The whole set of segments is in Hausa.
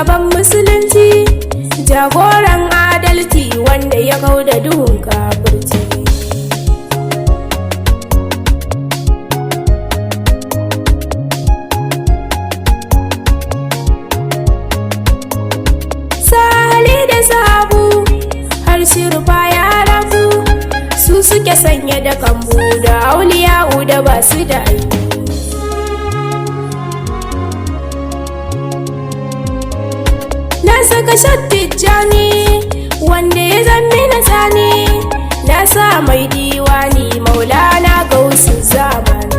shugaban musulunci, jagoran adalci wanda ya kauda duhun kafirci. Sali da sabu har shirfa ya rabu, su suke sanye da kambu da auliya'u da basu da aiki. Na saka shattijani wanda ya zammi na tsani, na sa mai diwani maulana gausu zamani.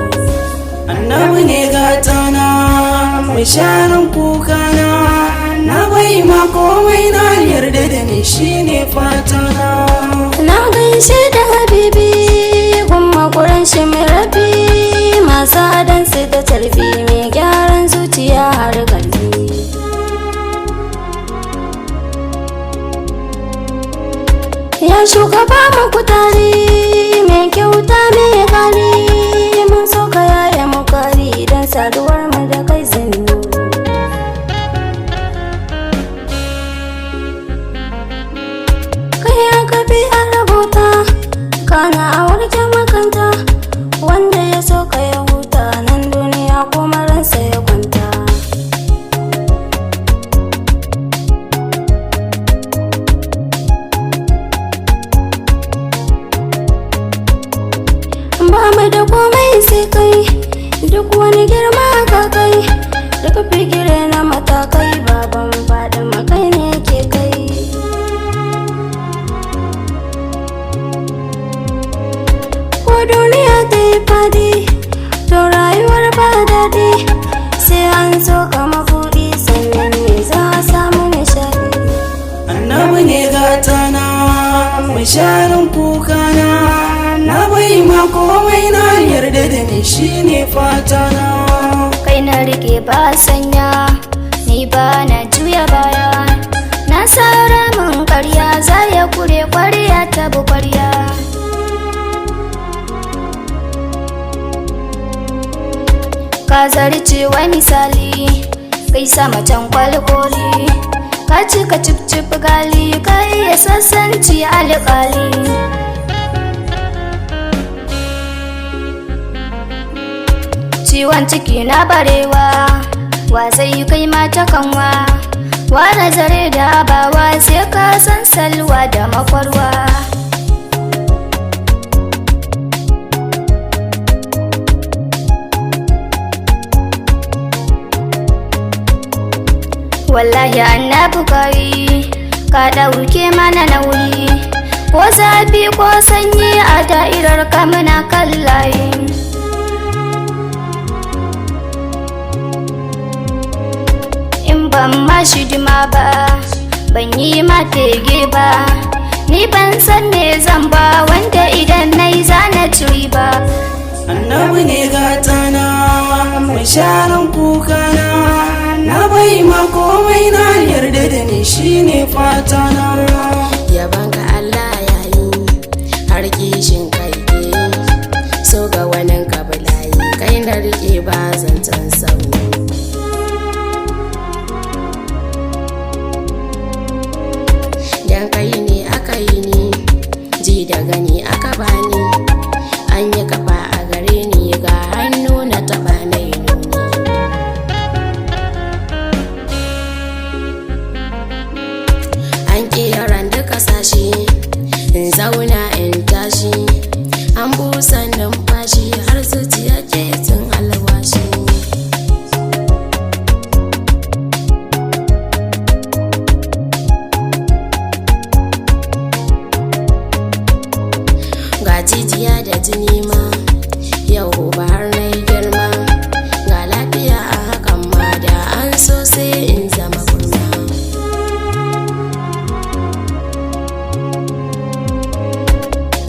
Annabi ne gatana mai sharan kukana, na bai ma komai na yarda da ni shine fatana. Na gaishe da habibi kuma kuran shi mai rabi, masu adansu da tarbi mai gyaran zuciya har kalbi. Ya shugaba muku tare mai kyauta mai hali, mun so ka yaya mu kari don saduwar mu da kai zinnu. Kai ya kafi a rabota kana a warke makanta, wanda ya so ka ya huta nan duniya kuma ransa ya kwanta. Ba mu da komai sai kai, duk wani girma ka kai, duk figire na matakai, baban faɗi makai ne ke kai. Ko duniya ta yi fadi, to rayuwar ba daɗi, sai an so ka mabuɗi sannan ne za a samu nishaɗi. Annabi ne gatana mai sharan kukana, na bai ma komai na yarda da ni shine fatana. Kai na rike ba sanya, ni ba na juya baya, na sara min karya za ya kure kwarya ta bu kwarya. Ka zarce wani sali, kai sama can kwalkoli, ka cika cip gali, ka iya sassanci alƙali. Ciwon ciki na barewa, wa zai kai mata kanwa, ware zare da abawa sai ka san salwa da makwarwa. Wallahi annabi kai ka ɗauke mana nauyi, ko zafi ko sanyi a da'irar ka muna kan layi. Ban ma shidima ba, ban yi ma fege ba, ni ban san me zan ba wanda idan nai zana turi ba. Annabi ne gatana mai sharan kukana, na bai ma komai na yarda da ni shine fatana. Yaban ka Allah yayi har kishin kai ke, so ga wani kabulayi kai na rike ba zancen sauni. Dan kai ne aka yi ni, ji da gani aka bani, an yi kafa a gare ni ga hannu na taba na yi nuni. An kiran duka sashi, in zauna in tashi, an busan numfashi har zuciya ke tun alwashi. Ga jijiya da jini ma, yau ba har na yi girma, ga lafiya a hakan ma da an so sai in zama kurma.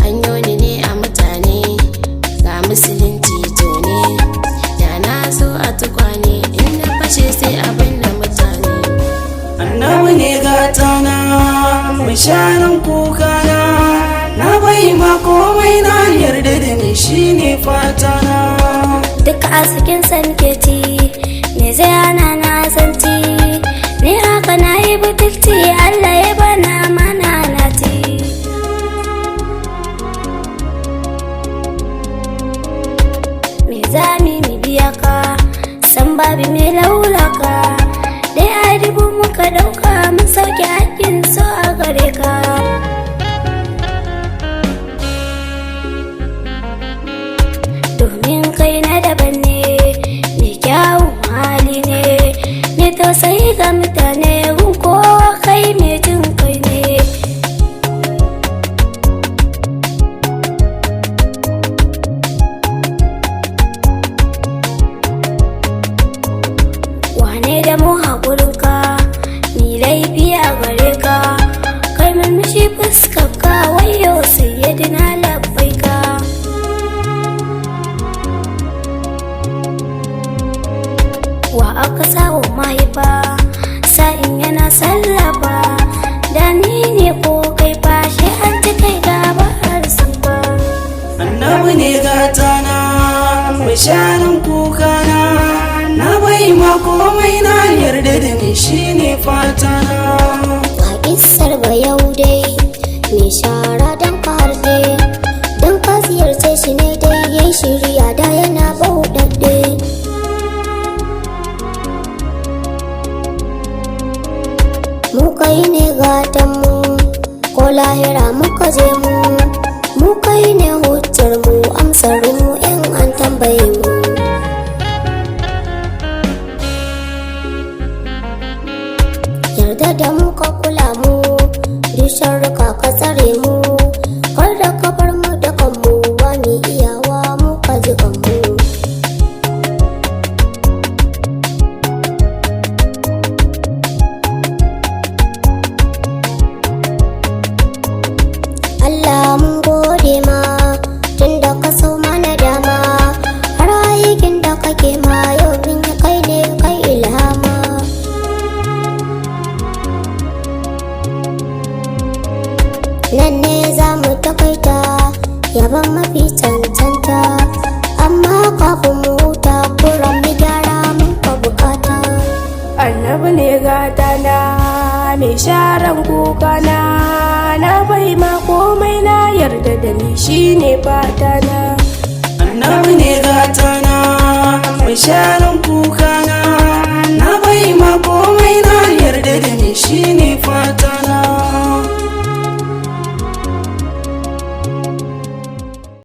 Hanyoni ne a mutane, ga musulunci to ne, da na zo a tukwane in na fashe sai abin da mutane. Annabi ne gatana mai sharan kukana, na bai ma komai na yarda da ni shine fatana. Duk a cikin sanketi, me zai hana na zanti, ni haka na yi butulci Allah ya bana mana nati. Me zami mi biya ka san babi me laulaka dai a dubu muka dauka mun sauke hakkin so a gare ka. Domin kai na daban ne mai kyawun hali ne mai tausayi ga mutane gun kowa kai mai jin kai ne. Wane da mu haƙurinka ni laifi a gare ka kai murmushi fuskar ka wayo sayyidina labbaika. Wa aka sawo mahaifa sa'in yana sallafa da ni ne ko kai fashe an ji kai gaba har sun ba. Annabi ne gatana mai sharin kukana, na bai ma komai na yarda da ni shine fatana. A isar ba yau dai mai shara don karde don ka ziyarce shi ne dai yayi shirya da yana bauɗaɗɗe. Mu kai ne gatanmu ko lahira muka je mu kai ne hujjar mu amsar mu in an tambaye mu. Yarda da mu ka kula mu duk sharruka ka tsare mu kar da ka bar mu da kanmu ba ni iyawa mu ka ji kanmu. Allah mun gode ma tunda ka so mana dama har aikin da kake ma yau bin kai ne kai ilhama. Nan ne za mu takaita yaban mafi cancanta amma kafin mu huta kuran mu gyara mun ka bukata. Annabi ne gatana mai sharan kukana, na bai ma komai na yarda da ni shine fatana. Annabi ne gata